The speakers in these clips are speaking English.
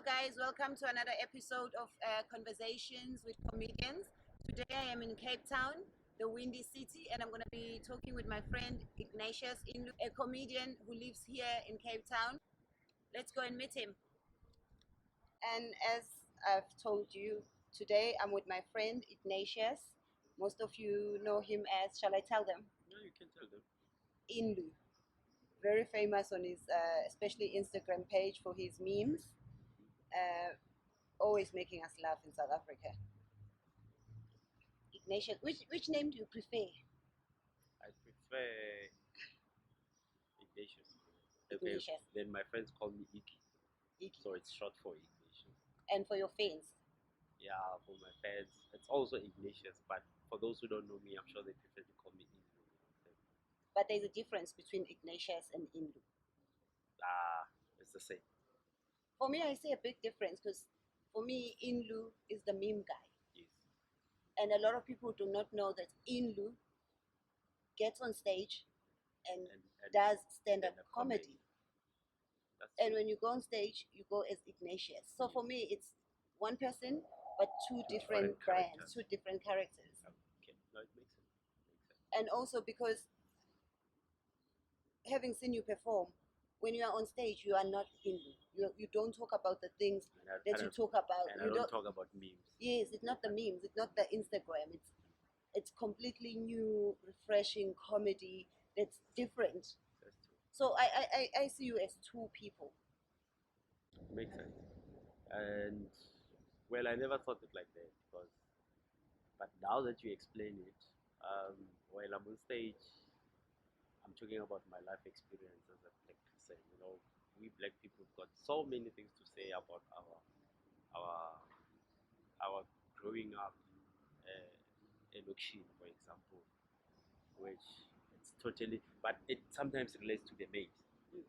Hello guys, welcome to another episode of Conversations with Comedians. Today I am in Cape Town, the Windy City, and I'm going to be talking with my friend Ignatius Innluu, a comedian who lives here in Cape Town. Let's go and meet him. And as I've told you, today I'm with my friend Ignatius. Most of you know him as, shall I tell them? No, you can tell them. Innluu. Very famous on his, especially Instagram page for his memes. Always making us laugh in South Africa. Ignatius, which name do you prefer? I prefer Ignatius. Ignatius. Then my friends call me Iggy. Iggy. So it's short for Ignatius. And for your fans? Yeah, for my fans, it's also Ignatius. But for those who don't know me, I'm sure they prefer to call me Innluu. But there's a difference between Ignatius and Innluu. It's the same. For me, I see a big difference because for me, Innluu is the meme guy. Yes. And a lot of people do not know that Innluu gets on stage and does stand-up comedy. And when you go on stage, you go as Ignatius. So for me, it's one person, but two different brands, two different characters. Okay, no, it makes sense. And also because having seen you perform, when you are on stage, you are not Innluu. You don't talk about the things that you talk about. And I don't talk about memes. Yes, it's not the memes. It's not the Instagram. It's completely new, refreshing comedy that's different. That's true. So I see you as two people. Makes sense. And well, I never thought it like that but now that you explain it, while I'm on stage, I'm talking about my life experience as a black person. You know, we black people got so many things to say about our growing up in Okshin, for example, which it's totally, but it sometimes relates to the memes.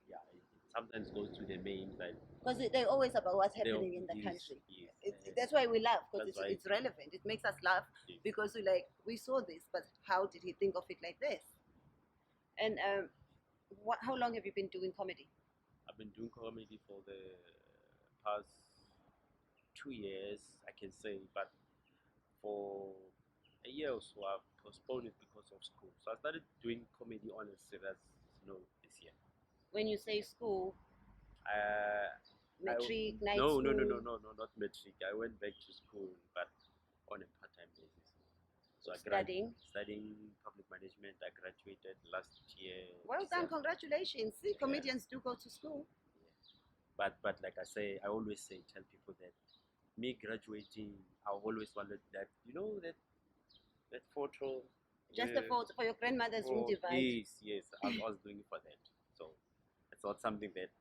Yeah, it sometimes goes to the memes, like because they're always about what's happening in the country. Yes, that's why we laugh, because That's it's relevant. It makes us laugh because we saw this, but how did he think of it like this? And how long have you been doing comedy? I've been doing comedy for the past 2 years, I can say, but for a year or so I've postponed it because of school. So I started doing comedy on a serious note this year. When you say school, metric, night no, school? No, not metric. I went back to school, but on a part-time basis. So studying public management. I graduated last year. Well done, congratulations. See, comedians do go to school. Yeah. But like I say, I always tell people that me graduating, I always wanted that, that photo. Just a photo for your grandmother's room divide. Yes, I was doing it for that. So it's not something that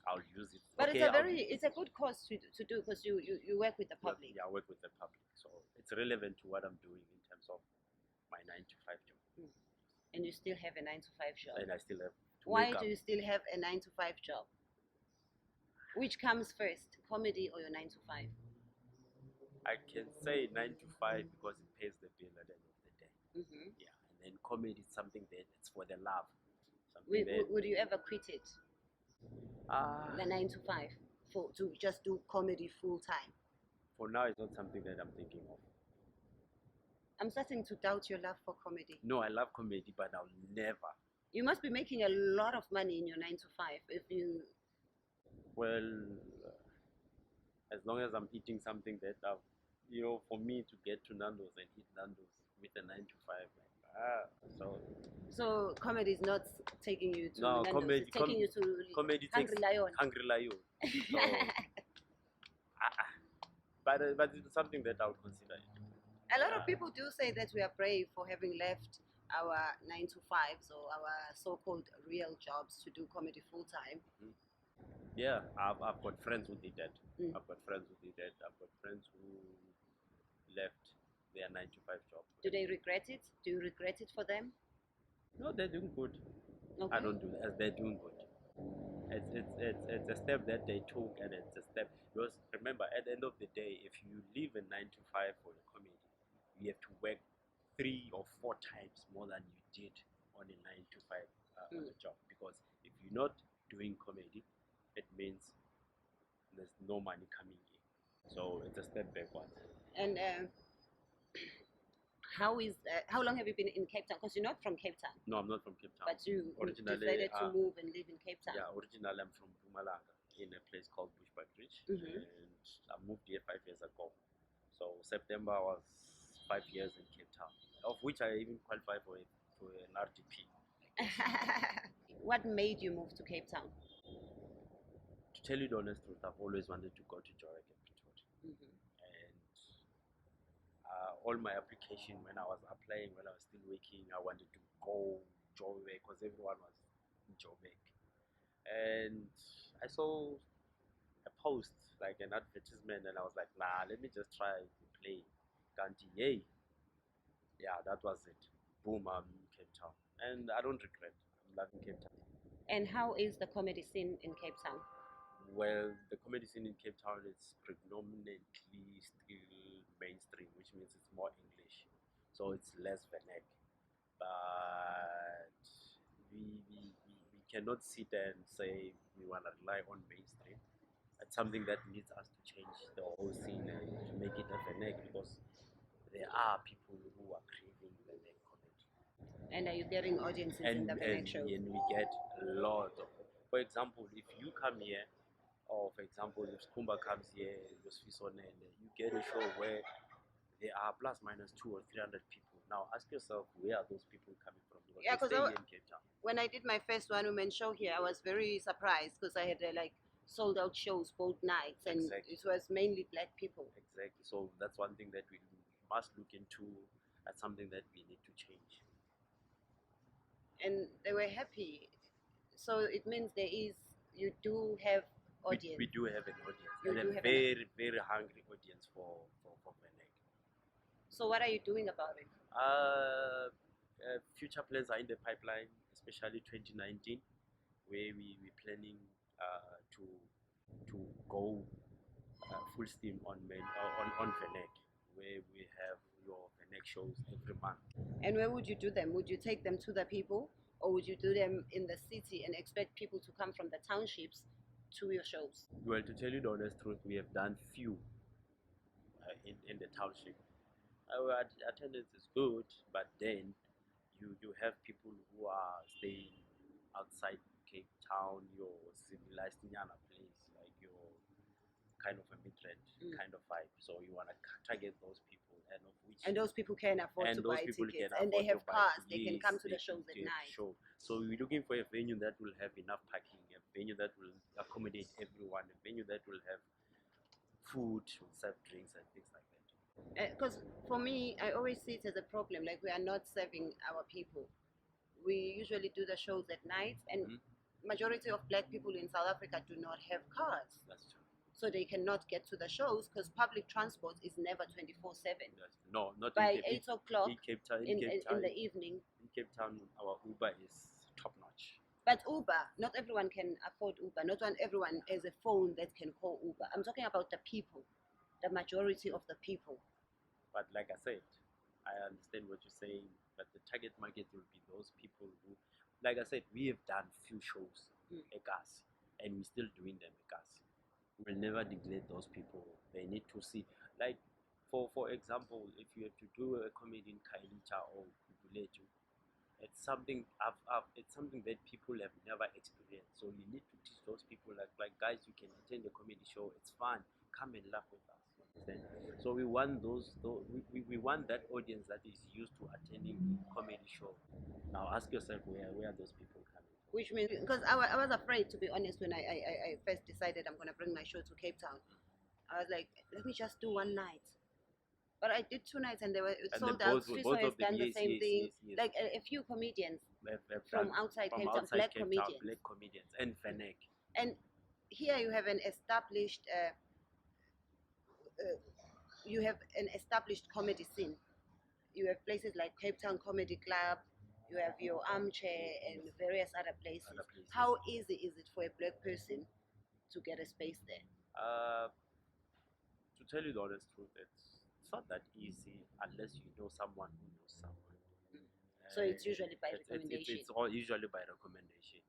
I'll use it. But it's a good cause to do because you work with the public. Yeah, I work with the public, so it's relevant to what I'm doing in terms of my 9-to-5 job. And you still have a 9-to-5 job. And I still have to Why do you still have a 9-to-5 job? Which comes first, comedy or your 9-to-5? I can say 9-to-5 because it pays the bill at the end of the day. Mm-hmm. Yeah, and then comedy is something that it's for the love. Would you ever quit it? The 9-to-5 to just do comedy full time? For now, it's not something that I'm thinking of. I'm starting to doubt your love for comedy. No, I love comedy, but I'll never. You must be making a lot of money in your 9-to-5 if you. Well, as long as I'm eating something that for me to get to Nando's and eat Nando's with a 9-to-5, So comedy is not taking you to no, Nando's, it's taking you to comedy Hungry Lion. Hungry Lion. So, but it's something that I'll consider it. A lot of people do say that we are brave for having left our 9-to-5s or our so-called real jobs to do comedy full time. Mm-hmm. Yeah, I've got friends who did that. I've got friends who left their 9-to-5 job. Do they regret it? Do you regret it for them? No, they're doing good. Okay. I don't do that. They're doing good. It's a step that they took, and it's a step because remember, at the end of the day, if you leave a 9-to-5 for a comedy, you have to work 3 or 4 times more than you did on a 9-to-5 job. Because if you're not doing comedy, it means there's no money coming in. So it's a step backward. And how long have you been in Cape Town? Because you're not from Cape Town, No, I'm not from Cape Town. but you Originally, decided to move and live in Cape Town. Yeah, originally I'm from Mpumalanga in a place called Bushbuckridge, Mhm. and I moved here 5 years ago. So September was 5 years in Cape Town, of which I even qualified for an RDP. What made you move to Cape Town? To tell you the honest truth, I've always wanted to go to Joburg and Pretoria. Mhm. And all my application when I was applying, when I was still working, I wanted to go Joburg because everyone was in Joburg. And I saw a post, like an advertisement, and I was like, nah, let me just try to play. Kanti, yay. Yeah, that was it. Boom, I'm in Cape Town. And I don't regret. I'm loving Cape Town. And how is the comedy scene in Cape Town? Well, the comedy scene in Cape Town is predominantly still mainstream, which means it's more English. So it's less vernac. But we cannot sit and say we want to rely on mainstream. It's something that needs us to change the whole scene and to make it a vernac, because there are people who are craving vernac comedy. And are you getting audiences in the vernac shows? And we get a lot of, for example, if you come here, or for example, if Skumba comes here, you get a show where there are plus minus 200 or 300 people. Now ask yourself, where are those people coming from? Because Yeah, they stay because here in Cape Town. when I did my first one woman show here, I was very surprised because I had like sold out shows both nights, and Exactly. it was mainly black people. Exactly. So that's one thing that we must look into. That's something that we need to change. And they were happy. So it means you do have audience. We do have an audience, You and do a have very, very hungry audience for Vernac. So what are you doing about it? Future plans are in the pipeline, especially 2019, where we're planning to go full steam on Vernac, where we have your Vernac shows every month. And where would you do them? Would you take them to the people, or would you do them in the city and expect people to come from the townships to your shows? Well, to tell you the honest truth, we have done few in the township. Our attendance is good, but then you have people who are staying outside Cape Town, your civilized Nyana place, like your kind of a mid-range kind of vibe. So you want to target those people, And those people can afford to buy tickets, and they have cars. They can come to the shows at night. So we're looking for a venue that will have enough parking, a venue that will accommodate everyone, a venue that will have food, serve drinks and things like that. Because for me, I always see it as a problem. Like, we are not serving our people. We usually do the shows at night, and majority of black people in South Africa do not have cars. That's true. So they cannot get to the shows because public transport is never 24/7. No, not By in 8 o'clock in Cape Town. in the evening. In Cape Town, our Uber is top notch. But Uber, not everyone can afford Uber. Not everyone has a phone that can call Uber. I'm talking about the people, the majority of the people. But like I said, I understand what you're saying, but the target market will be those people who, like I said, we have done few shows at us, and we're still doing them at us. We'll never neglect those people. They need to see, like, for example, if you have to do a comedy in Kailicha or Kubuletu, it's something it's something that people have never experienced. So you need to teach those people, like guys, you can attend a comedy show. It's fun. Come and laugh with us. So we want we want that audience that is used to attending comedy show. Now ask yourself, where are those people coming from? Which means, because I was afraid, to be honest, when I first decided I'm going to bring my show to Cape Town. I was like, let me just do one night. But I did 2 nights and they were sold out. Swiso has done the same thing. Yes. Like a few comedians from outside Cape Town, outside black Cape Town, comedians. black comedians and Vernac. And here you have an established comedy scene. You have places like Cape Town Comedy Club, you have your Armchair and various other places. How easy is it for a black person to get a space there? To tell you the honest truth, it's not that easy unless you know someone who knows someone. So it's usually by recommendation. It's all usually by recommendation.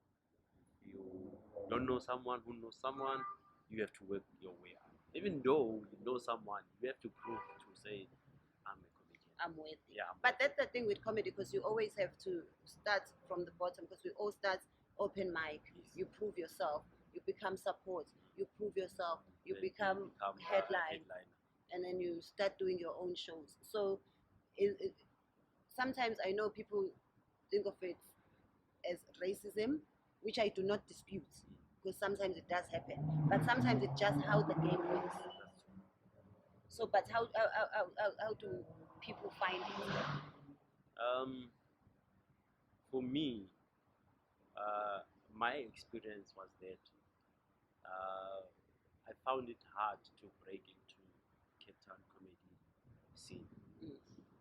You don't know someone who knows someone, you have to work your way up. Even though you know someone, you have to prove to say, I'm a comedian. I'm worthy. Yeah, I'm But worthy. that's the thing with comedy, because you always have to start from the bottom, because we all start open mic. Yes. You prove yourself, you become support, you prove yourself, you Then become headline, headliner. and then you start doing your own shows. So sometimes I know people think of it as racism, which I do not dispute, because sometimes it does happen, but sometimes it's just how the game works. That's true. So, but how do people find it? For me, my experience was that I found it hard to break into Cape Town comedy scene Mm.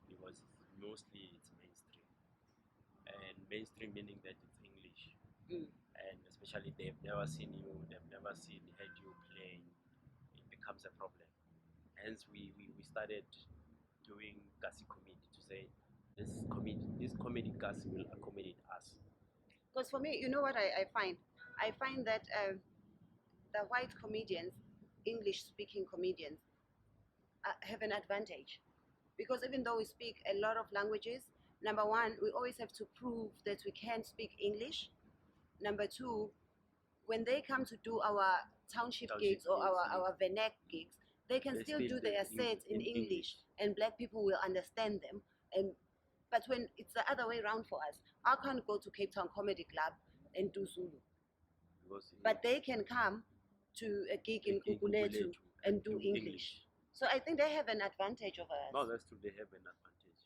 because mostly it's mainstream, and mainstream meaning that it's English, Mm. and especially they've never seen you, they've never heard you playing, it becomes a problem. Hence, we started doing Kasi comedy to say this comedy Kasi will accommodate us. Because for me, you know what I find? I find that the white comedians, English speaking comedians, have an advantage. Because even though we speak a lot of languages, number one, we always have to prove that we can speak English. Number two, when they come to do our township gigs or gigs, our Venek gigs, they can They still still do do their in- sets in in English, English. and black people will understand them. And but when it's the other way around for us, I can't go to Cape Town Comedy Club and do Zulu, because but they can come to a gig in Kukuletu and do English. So I think they have an advantage over us. No, that's true. They have an advantage.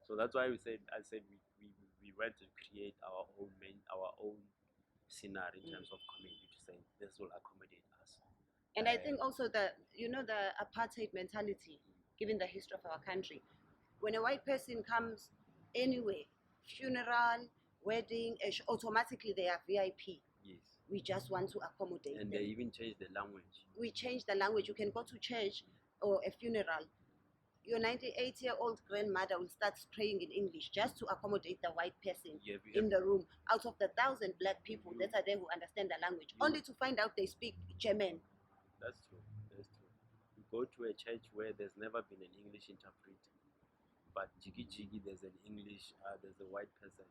So that's why I said we went to create our own scenario in terms of comedy to say this will accommodate us. And I think also the apartheid mentality, given the history of our country, when a white person comes anyway, funeral, wedding, automatically they are VIP. Yes. We just want to accommodate And them. they even changed the language. We change the language. You can go to church or a funeral. Your 98-year-old grandmother will start praying in English just to accommodate the white person Yeah, in the room. Out of the 1,000 black people that are there who understand the language, only to find out they speak German. That's true. That's true. You go to a church where there's never been an English interpreter, but jiggy jiggy, there's an English. There's a white person.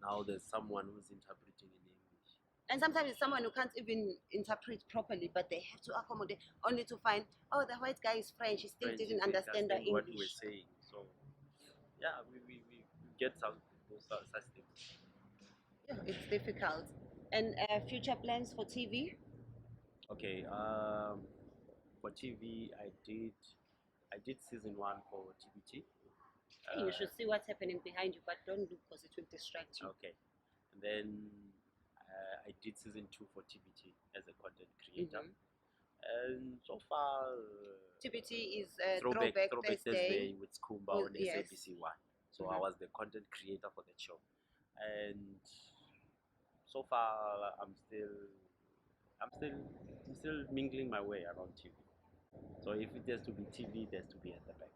Now there's someone who's interpreting in English. And sometimes it's someone who can't even interpret properly, but they have to accommodate, only to find, oh, the white guy is French, he still French, didn't they understand the what we're English. saying. So yeah, we get some such things. Yeah, it's difficult. And future plans for TV? Okay, for TV, I did season 1 for TBT. Hey, you should see what's happening behind you, but don't look because it will distract you. Okay, and then I did season 2 for TBT as a content creator, and so far TBT is throwback Thursday. with Skumba on Yes. SABC 1. So I was the content creator for the show, and so far I'm still mingling my way around TV. So if it has to be TV, it has to be at the back.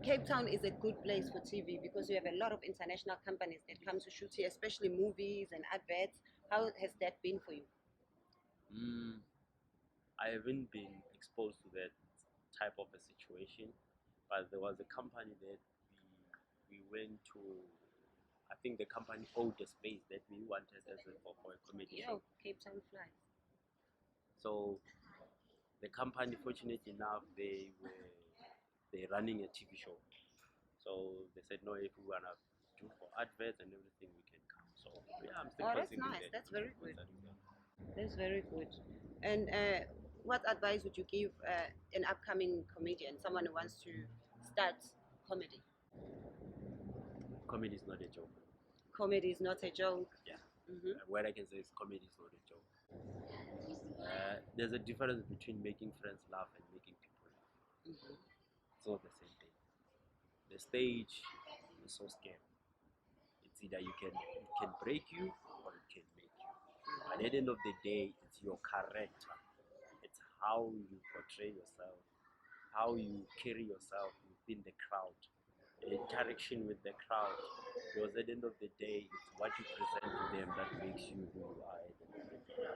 Cape Town is a good place for TV because you have a lot of international companies that come to shoot here, especially movies and adverts. How has that been for you? I haven't been exposed to that type of a situation, but there was a company that we went to. I think the company owed the space that we wanted for a comedy show. Cape Town Flies. So the company, fortunately enough, they're running a TV show. So they said, no, if we wanna do for adverts and everything, we can come. So yeah, I'm still. Oh, that's nice. That's very good. That's very good. And what advice would you give an upcoming comedian, someone who wants to start comedy? Comedy is not a joke. Comedy is not a joke. Yeah. What I can say is comedy is not a joke. There's a difference between making friends laugh and making people laugh. It's not the same thing. The stage is so scary. It's either it can break you or it can make you. But at the end of the day, it's your character. It's how you portray yourself, how you carry yourself within the crowd, the interaction with the crowd. Because at the end of the day, it's what you present to them that makes you who you are at the end of the day.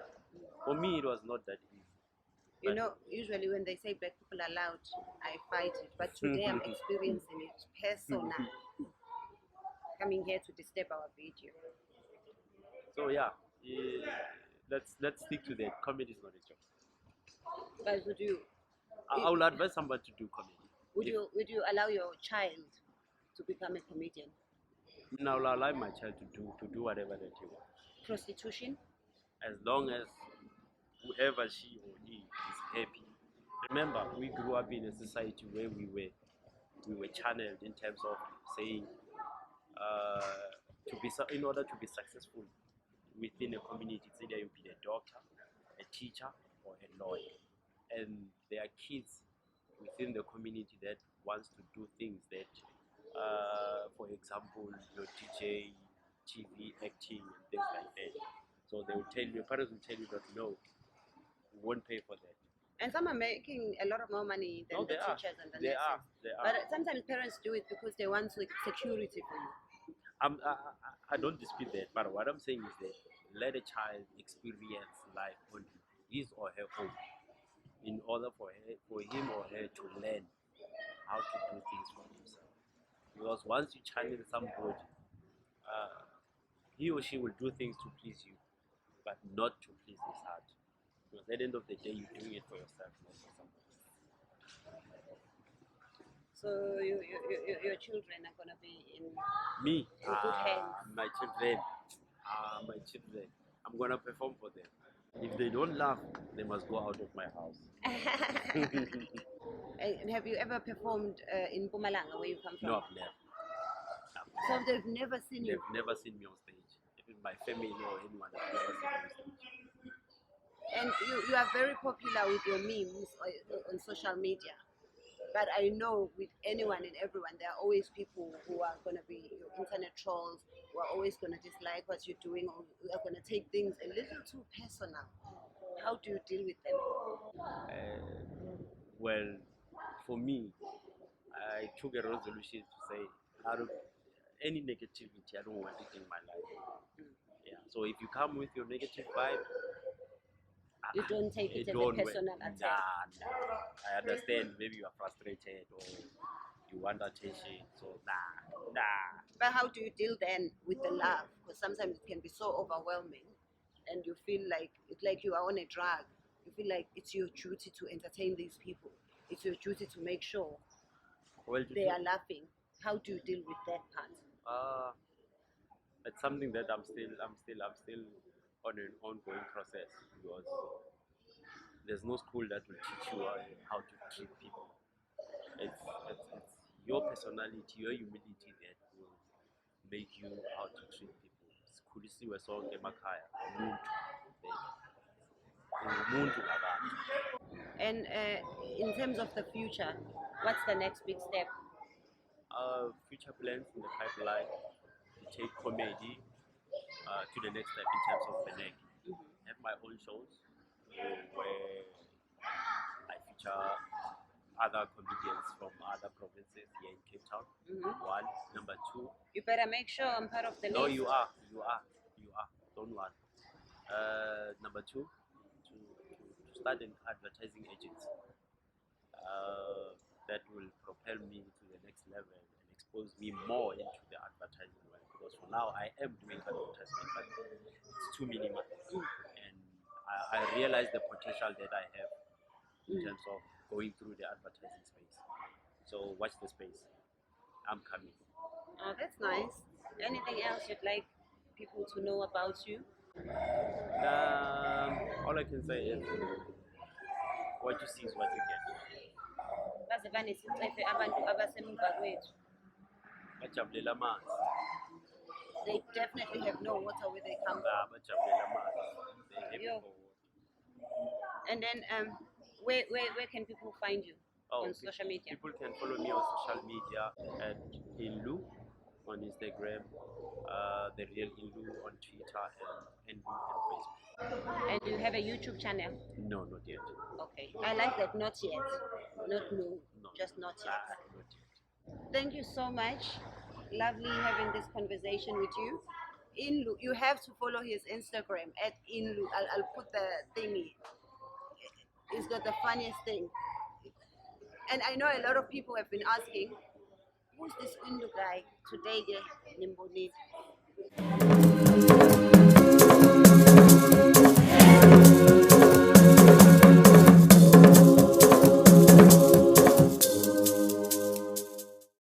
For me, it was not that easy. You know, usually when they say black people are loud, I fight it. But today I'm experiencing it personal. Coming here to disturb our video. So yeah, let's stick to that. Comedy is not a job. But would you I will advise somebody to do comedy. would you allow your child to become a comedian? Now I'll allow my child to do whatever that he wants, Prostitution? as long as whoever she or he is happy. Remember, we grew up in a society where we were channeled in terms of saying in order to be successful within a community, it's either you be a doctor, a teacher, or a lawyer. And there are kids within the community that wants to do things that, for example, your DJ, TV, acting, and things like that. So they will tell you, your parents will tell you that no, we won't pay for that. And some are making a lot of more money than the teachers and the nurses. They are. But sometimes parents do it because they want security for you. I don't dispute that, but what I'm saying is that let a child experience life on his or her own in order for him or her to learn how to do things for himself. Because once you channel somebody, he or she will do things to please you, but not to please his heart. Because at the end of the day, you're doing it for yourself, not for somebody. So your children are gonna be in good hands. My children, I'm gonna perform for them. If they don't laugh, they must go out of my house. And have you ever performed in Mpumalanga, where you come from? No, I've never. So they've never seen you? They've never seen me on stage. Even my family or anyone has never seen me on stage. And you are very popular with your memes on social media. But I know with anyone and everyone, there are always people who are going to be your internet trolls, who are always going to dislike what you're doing, or who are going to take things a little too personal. How do you deal with them? Well, for me, I took a resolution to say, any negativity, I don't want it in my life. Yeah. So if you come with your negative vibe, you don't take it as a personal attack. Nah. I understand. Maybe you are frustrated or you want attention. So nah. But how do you deal then with the love? Because sometimes it can be so overwhelming, and you feel like it's like you are on a drug. You feel like it's your duty to entertain these people. It's your duty to make sure they are laughing. How do you deal with that part? It's something that I'm still on an ongoing process, because there's no school that will teach you how to treat people. It's your personality, your humility that will make you how to treat people. Sikhulisiwe sonke emakhaya, umuntu ngabantu. And in terms of the future, what's the next big step? Future plans in the pipeline to take comedy to the next step in terms of the neck. Have my own shows where I feature other comedians from other provinces here in Cape Town. One. Number two. You better make sure I'm part of the list. No, you are. Don't worry. Number two, to start an advertising agency. That will propel me to the next level and expose me more into the advertising world. Because for now, I am doing advertisement, but it's too minimal. And I realize the potential that I have in terms of going through the advertising space. So watch the space. I'm coming. Oh, that's nice. Anything else you'd like people to know about you? All I can say is what you see is what you get. They definitely have no water where they come from. And then where can people find you on social media? People can follow me on social media at Innluu on Instagram, the real Innluu on Twitter, and Innluu on Facebook. And you have a YouTube channel? No, not yet. Okay, I like that. Not yet. Not no. Just not yet. Not yet. Thank you so much. Lovely having this conversation with you. Innluu, you have to follow his Instagram at Innluu. I'll put the thingy He's got the funniest thing. And I know a lot of people have been asking, who's this Innluu guy? Today, Nimbonile.